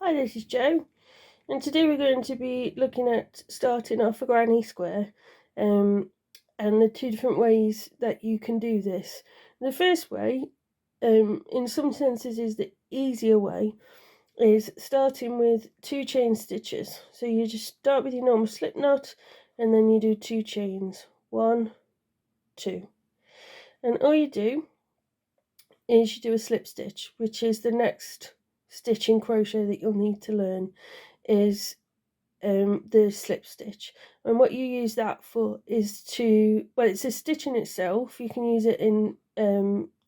Hi, this is Jo, and today we're going to be looking at starting off a granny square and the two different ways that you can do this. The first way, in some senses, is the easier way, is starting with 2 chain stitches. So you just start with your normal slip knot and then you do 2 chains, 1, 2. And all you do is you do a slip stitch, which is the next stitch in crochet that you'll need to learn, is the slip stitch. And what you use that for is to, well, it's a stitch in itself. You can use it in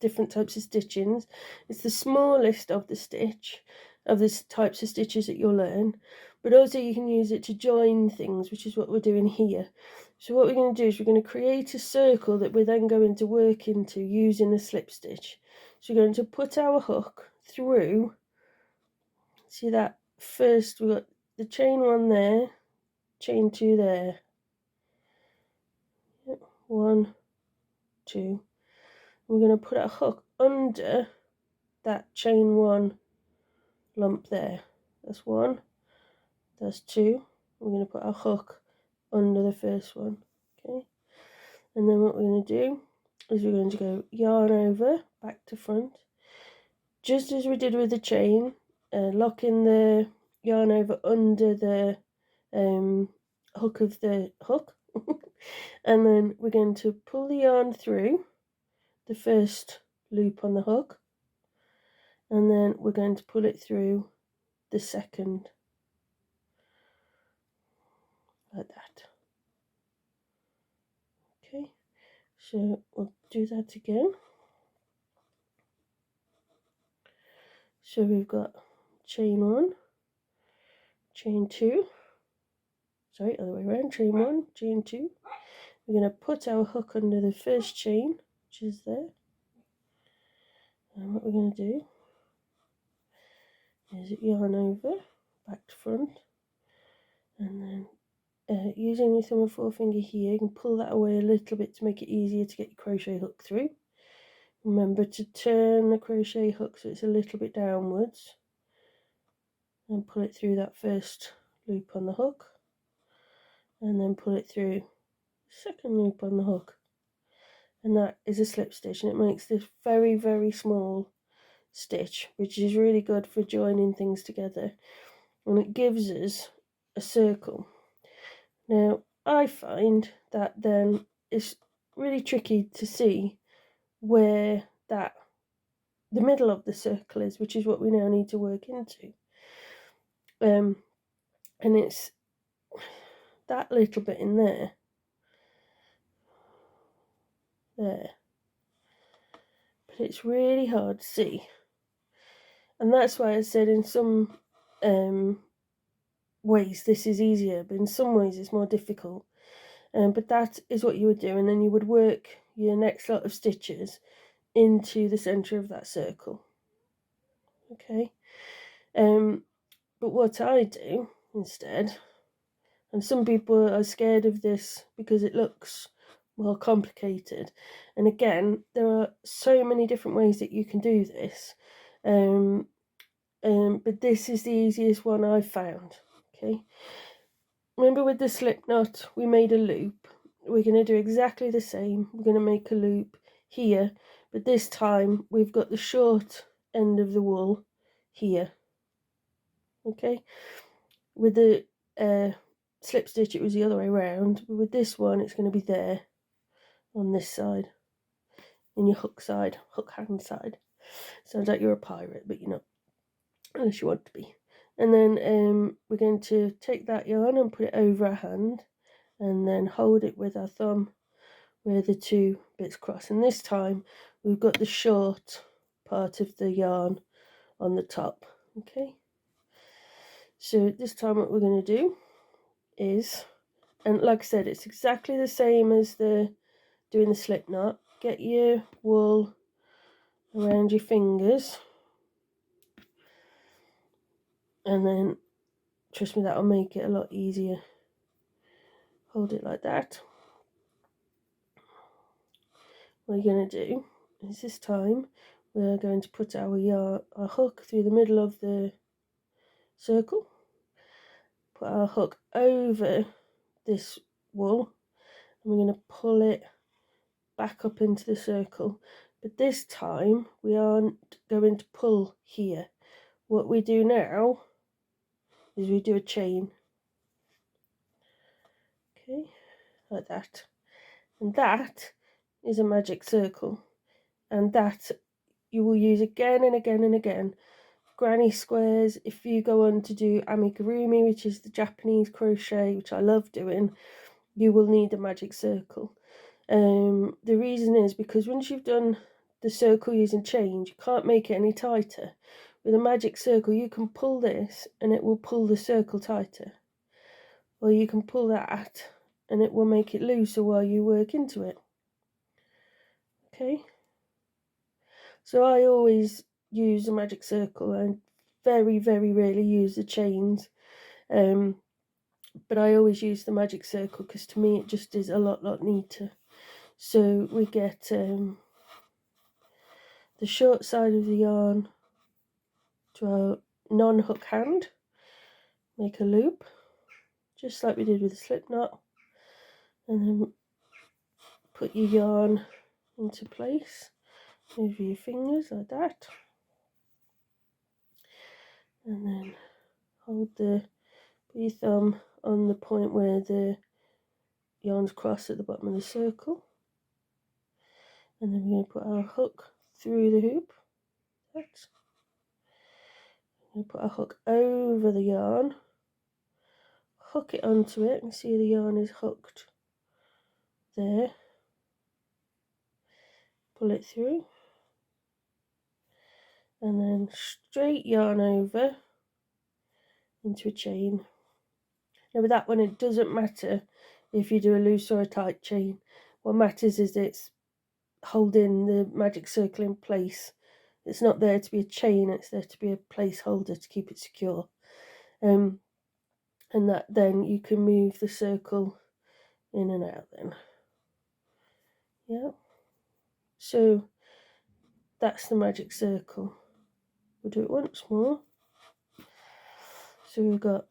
different types of stitchings. It's the smallest of the stitch, of the types of stitches that you'll learn, but also you can use it to join things, which is what we're doing here. So what we're going to do is we're going to create a circle that we're then going to work into using a slip stitch. So we're going to put our hook through, see that first we've got the chain 1 there, chain 2 there, 1, 2. We're going to put a hook under that chain 1 lump there. That's 1, that's 2. We're going to put a hook under the first one, okay? And then what we're going to do is we're going to go yarn over, back to front, just as we did with the chain, locking the yarn over under the hook of the hook. And then we're going to pull the yarn through the first loop on the hook, and then we're going to pull it through the second, like that. Okay, so we'll do that again. So we've got chain 1, chain 2, sorry, other way around, chain 1, chain 2. We're going to put our hook under the first chain, which is there. And what we're going to do is yarn over, back to front, and then using your thumb and forefinger here, you can pull that away a little bit to make it easier to get your crochet hook through. Remember to turn the crochet hook so it's a little bit downwards, and pull it through that first loop on the hook, and then pull it through the second loop on the hook. And that is a slip stitch, and it makes this very, very small stitch, which is really good for joining things together, and it gives us a circle. Now I find that then it's really tricky to see where that the middle of the circle is, which is what we now need to work into, and it's that little bit in there, but it's really hard to see. And that's why I said in some ways this is easier, but in some ways it's more difficult. But that is what you would do, and then you would work your next lot of stitches into the centre of that circle. Okay. But what I do instead, and some people are scared of this because it looks more complicated, and again there are so many different ways that you can do this, but this is the easiest one I've found. Okay, remember with the slip knot we made a loop. We're going to do exactly the same. We're going to make a loop here, but this time we've got the short end of the wool here. Okay, with the slip stitch it was the other way around, but with this one it's going to be there on this side, in your hook side, hook hand side. Sounds like you're a pirate, but you're not, unless you want to be. And then we're going to take that yarn and put it over our hand, and then hold it with our thumb where the two bits cross. And this time we've got the short part of the yarn on the top. Okay, so this time what we're going to do is, and like I said, it's exactly the same as the doing the slip knot. Get your wool around your fingers, and then trust me, that'll make it a lot easier. Hold it like that. What you're going to do is this time we're going to put our hook through the middle of the circle, put our hook over this wool, and we're going to pull it back up into the circle. But this time we aren't going to pull here. What we do now is we do a chain, okay, like that, and that is a magic circle, and that you will use again and again and again. Granny squares, if you go on to do amigurumi, which is the Japanese crochet, which I love doing, you will need a magic circle. The reason is because once you've done the circle using chains, you can't make it any tighter. With a magic circle, you can pull this and it will pull the circle tighter, or you can pull that and it will make it looser while you work into it. Okay, so I always use a magic circle and very, very rarely use the chains, but I always use the magic circle because to me it just is a lot neater. So we get the short side of the yarn to our non-hook hand, make a loop just like we did with the slip knot, and then put your yarn into place, move your fingers like that, and then hold put your thumb on the point where the yarns cross at the bottom of the circle, and then we're going to put our hook through the hoop. That's going to put our hook over the yarn, hook it onto it, and see the yarn is hooked there. Pull it through, and then straight yarn over into a chain. Now with that one, it doesn't matter if you do a loose or a tight chain. What matters is it's holding the magic circle in place. It's not there to be a chain, it's there to be a placeholder to keep it secure. And that then you can move the circle in and out then. Yeah. So that's the magic circle. We'll do it once more. So we've got,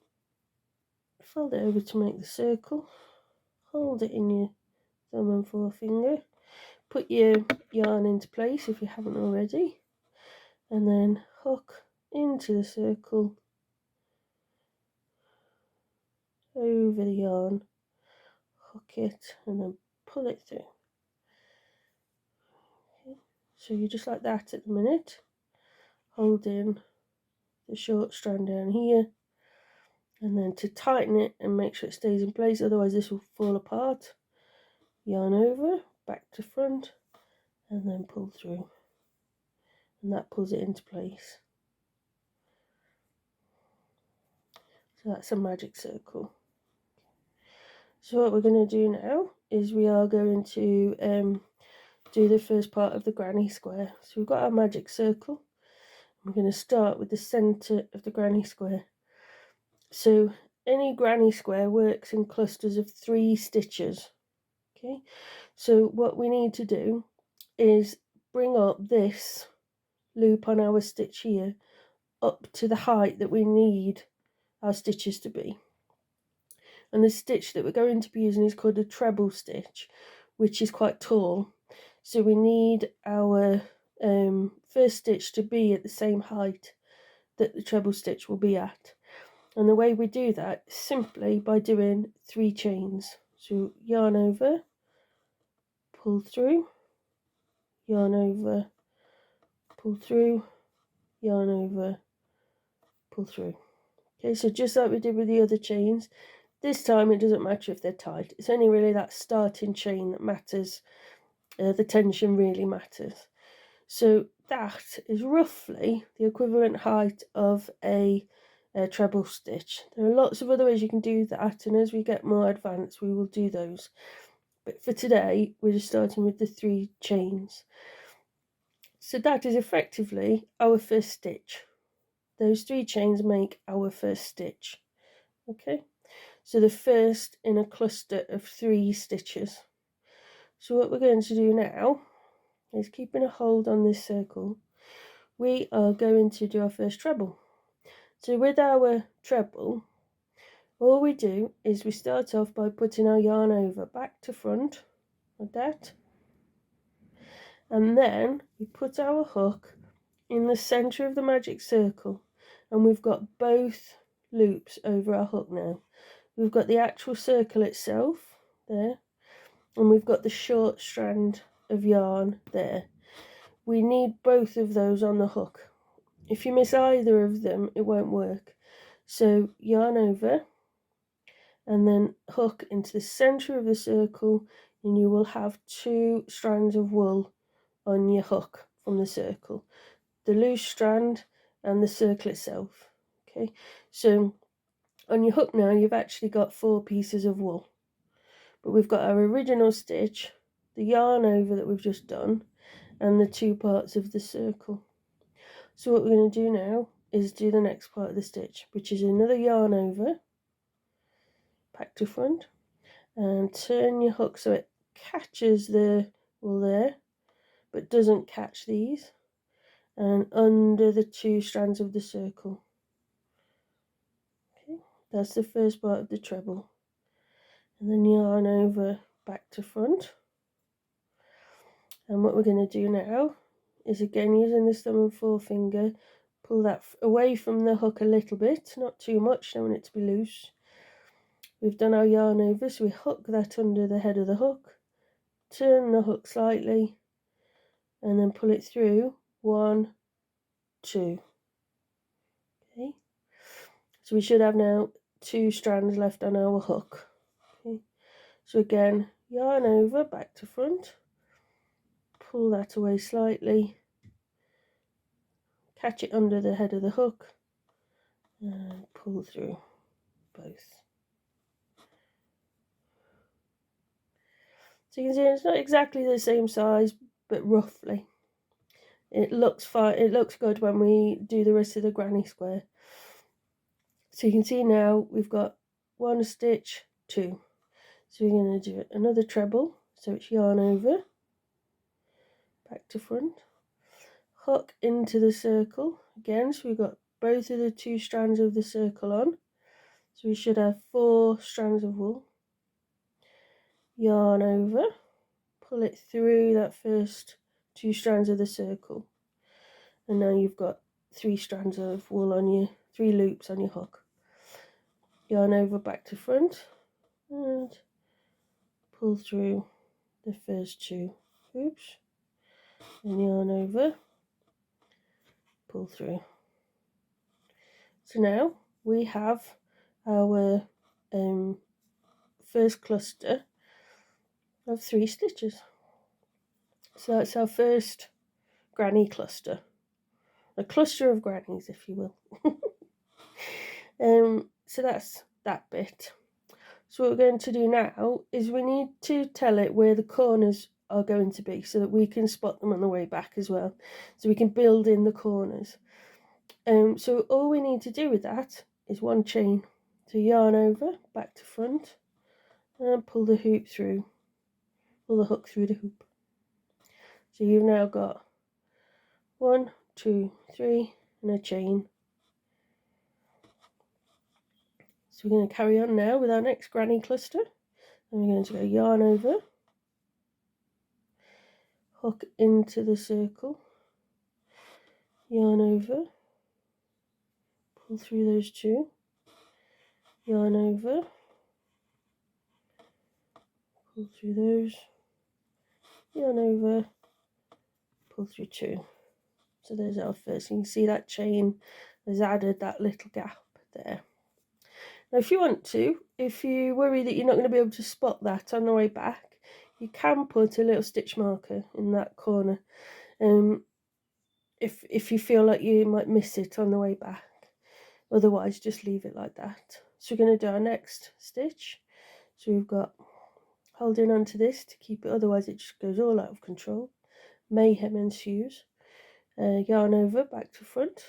fold it over to make the circle, hold it in your thumb and forefinger, put your yarn into place if you haven't already, and then hook into the circle, over the yarn, hook it, and then pull it through. Okay. So you're just like that at the minute, holding the short strand down here, and then to tighten it and make sure it stays in place, otherwise this will fall apart, yarn over, back to front, and then pull through, and that pulls it into place. So that's a magic circle. So what we're going to do now is we are going to do the first part of the granny square. So we've got our magic circle. We're going to start with the centre of the granny square. So any granny square works in clusters of 3 stitches. Okay, so what we need to do is bring up this loop on our stitch here up to the height that we need our stitches to be. And the stitch that we're going to be using is called a treble stitch, which is quite tall. So we need our first stitch to be at the same height that the treble stitch will be at. And the way we do that is simply by doing 3 chains. So yarn over, pull through, yarn over, pull through, yarn over, pull through. Okay, so just like we did with the other chains, this time it doesn't matter if they're tight. It's only really that starting chain that matters. The tension really matters. So that is roughly the equivalent height of a treble stitch. There are lots of other ways you can do that, and as we get more advanced we will do those. But for today we're just starting with the 3 chains. So that is effectively our first stitch. Those 3 chains make our first stitch. Okay, so the first in a cluster of 3 stitches. So what we're going to do now is, keeping a hold on this circle, we are going to do our first treble. So with our treble, all we do is we start off by putting our yarn over back to front, like that. And then we put our hook in the centre of the magic circle, and we've got both loops over our hook now. We've got the actual circle itself there, and we've got the short strand of yarn there. We need both of those on the hook. If you miss either of them, it won't work. So yarn over, and then hook into the centre of the circle, and you will have 2 strands of wool on your hook from the circle, the loose strand and the circle itself. Okay, so on your hook now you've actually got 4 pieces of wool, but we've got our original stitch, the yarn over that we've just done, and the 2 parts of the circle. So what we're going to do now is do the next part of the stitch, which is another yarn over back to front, and turn your hook so it catches the wool there but doesn't catch these, and under the 2 strands of the circle. Okay, that's the first part of the treble. And then yarn over back to front. And what we're going to do now is, again using this thumb and forefinger, pull that away from the hook a little bit, not too much, don't want it to be loose. We've done our yarn over, so we hook that under the head of the hook, turn the hook slightly, and then pull it through 1, 2. Okay, so we should have now 2 strands left on our hook. Okay, so again, yarn over back to front, pull that away slightly, catch it under the head of the hook, and pull through both. So you can see it's not exactly the same size, but roughly. It looks fine. It looks good when we do the rest of the granny square. So you can see now we've got 1 stitch, 2. So we're going to do another treble. So it's yarn over, back to front, hook into the circle again. So we've got both of the 2 strands of the circle on. So we should have 4 strands of wool. Yarn over, pull it through that first 2 strands of the circle, and now you've got 3 strands of wool on your 3 loops on your hook. Yarn over back to front and pull through the first 2 loops, and yarn over, pull through. So now we have our first cluster of 3 stitches. So that's our first granny cluster, a cluster of grannies, if you will. So that's that bit. So what we're going to do now is we need to tell it where the corners are going to be, so that we can spot them on the way back as well, so we can build in the corners. So all we need to do with that is 1 chain. So yarn over back to front and pull the hoop through, pull the hook through the hoop. So you've now got 1, 2, 3 and a chain. So we're going to carry on now with our next granny cluster, and we're going to go yarn over, hook into the circle, yarn over, pull through those 2, yarn over, pull through those, yarn over, pull through 2. So there's our first. You can see that chain has added that little gap there. Now if you want to, if you worry that you're not going to be able to spot that on the way back, you can put a little stitch marker in that corner, if you feel like you might miss it on the way back. Otherwise just leave it like that. So we're going to do our next stitch. So we've got holding on to this to keep it, otherwise it just goes all out of control. Mayhem ensues. Yarn over back to front,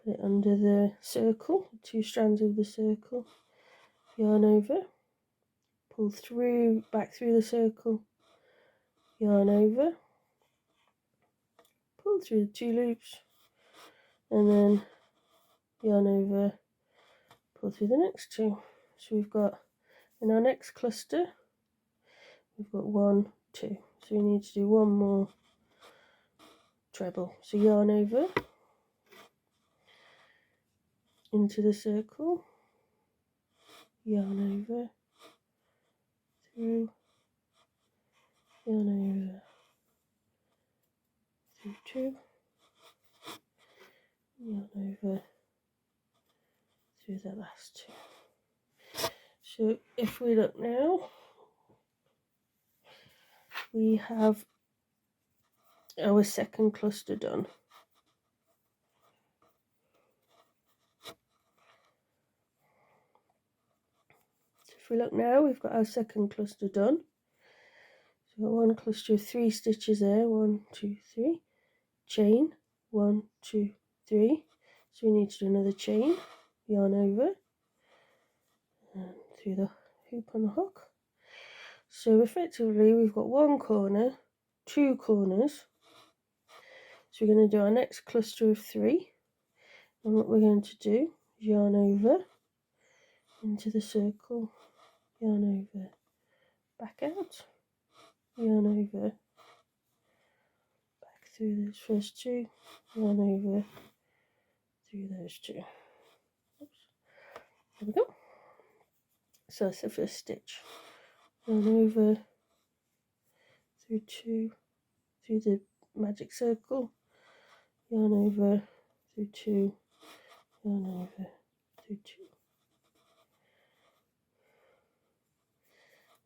put it under the circle, 2 strands of the circle, yarn over, pull through, back through the circle, yarn over, pull through the 2 loops, and then yarn over, pull through the next 2. So we've got, in our next cluster, we've got 1, 2. So we need to do 1 more treble. So yarn over into the circle, yarn over, through, yarn over, through 2, yarn over, through the last 2. So if we look now, we have our second cluster done. So if we look now, we've got our second cluster done. So we've got 1 cluster of 3 stitches there, 1, 2, 3, chain, 1, 2, 3. So we need to do another chain, yarn over, and through the hoop on the hook. So effectively we've got 1 corner, 2 corners. So we're going to do our next cluster of 3, and what we're going to do is yarn over into the circle, yarn over, back out, yarn over, back through those first 2, yarn over through those 2. Oops. There we go. So that's the first stitch. Yarn over through 2, through the magic circle, yarn over through 2, yarn over through 2.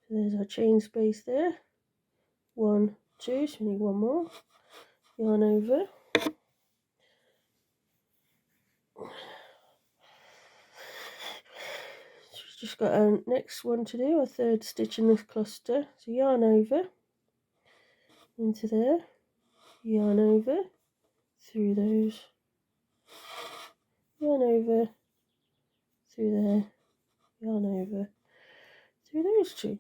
So there's our chain space there. 1, 2, so we need 1 more. Yarn over. So we've just got our next one to do, our third stitch in this cluster. So yarn over into there, yarn over through those, yarn over through there, yarn over through those 2.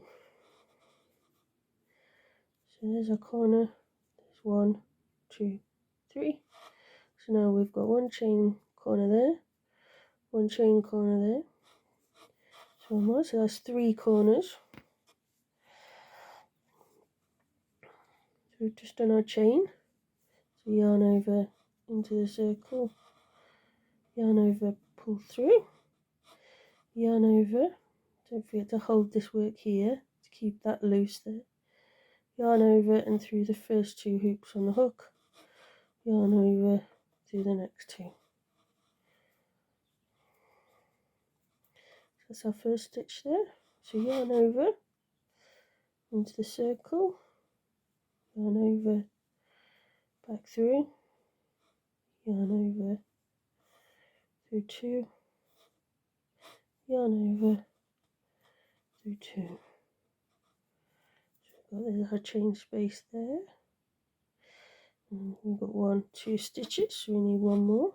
So there's our corner, there's 1, 2, 3. So now we've got 1 chain corner there, 1 chain corner there, so 1 more, so that's 3 corners. So we've just done our chain, so yarn over into the circle, yarn over, pull through, yarn over, don't forget to hold this work here to keep that loose there, yarn over and through the first 2 hoops on the hook, yarn over through the next 2. That's our first stitch there. So yarn over into the circle, yarn over, back through, yarn over through 2, yarn over through 2. So we've got there's our chain space there. And we've got 1, 2 stitches, so we need 1 more.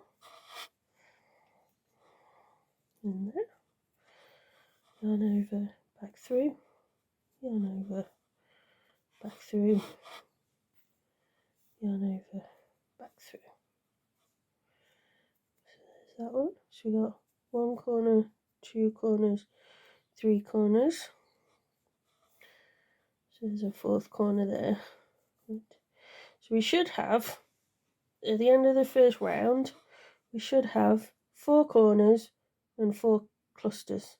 In there. Yarn over, back through, yarn over, back through, yarn over, back through. So there's that one. So we got 1 corner, 2 corners, 3 corners. So there's a 4th corner there. So we should have, at the end of the first round, we should have 4 corners and 4 clusters.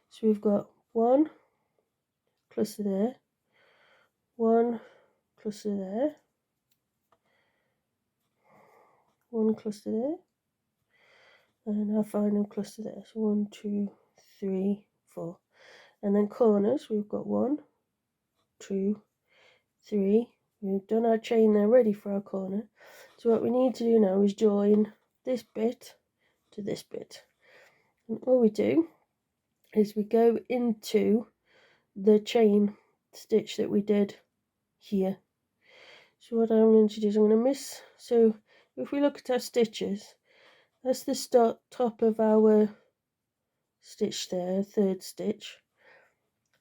So we've got 1 cluster there, 1 cluster there, 1 cluster there, and our final cluster there. So 1, 2, 3, 4. And then corners, we've got 1, 2, 3. We've done our chain there ready for our corner. So what we need to do now is join this bit to this bit. And all we do is we go into the chain stitch that we did here. So what I'm going to do is I'm going to so if we look at our stitches, that's the top of our stitch there, 3rd stitch.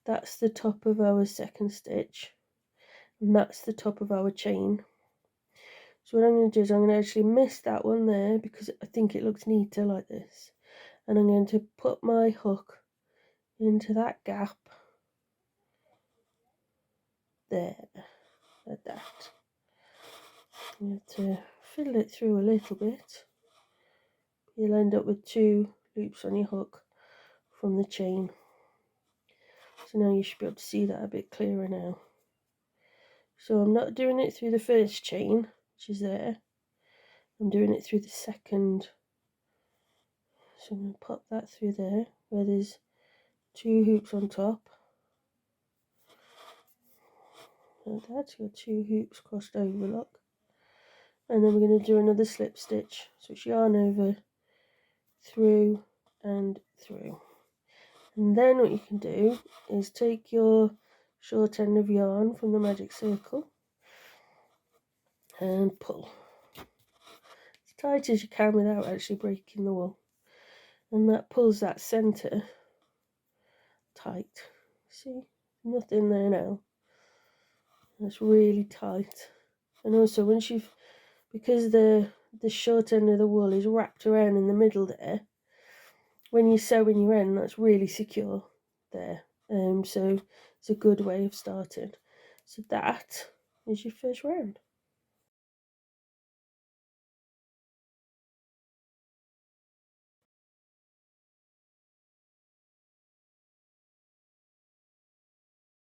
That's the top of our 2nd stitch, and that's the top of our chain. So what I'm going to do is I'm going to actually miss that one there because I think it looks neater like this. and I'm going to put my hook into that gap there, like that. You have to fiddle it through a little bit. You'll end up with 2 loops on your hook from the chain. So now you should be able to see that a bit clearer now. So I'm not doing it through the first chain, which is there. I'm doing it through the second. So I'm going to pop that through there, where there's 2 hoops on top. Like that, you've got 2 hoops crossed over, look. And then we're going to do another slip stitch. Switch yarn over, through and through. And then what you can do is take your short end of yarn from the magic circle and pull as tight as you can without actually breaking the wool, and that pulls that centre tight. See, nothing there now. That's really tight. And also once you've, because the short end of the wool is wrapped around in the middle there, when you sew in your end, that's really secure there. So it's a good way of starting. So that is your first round.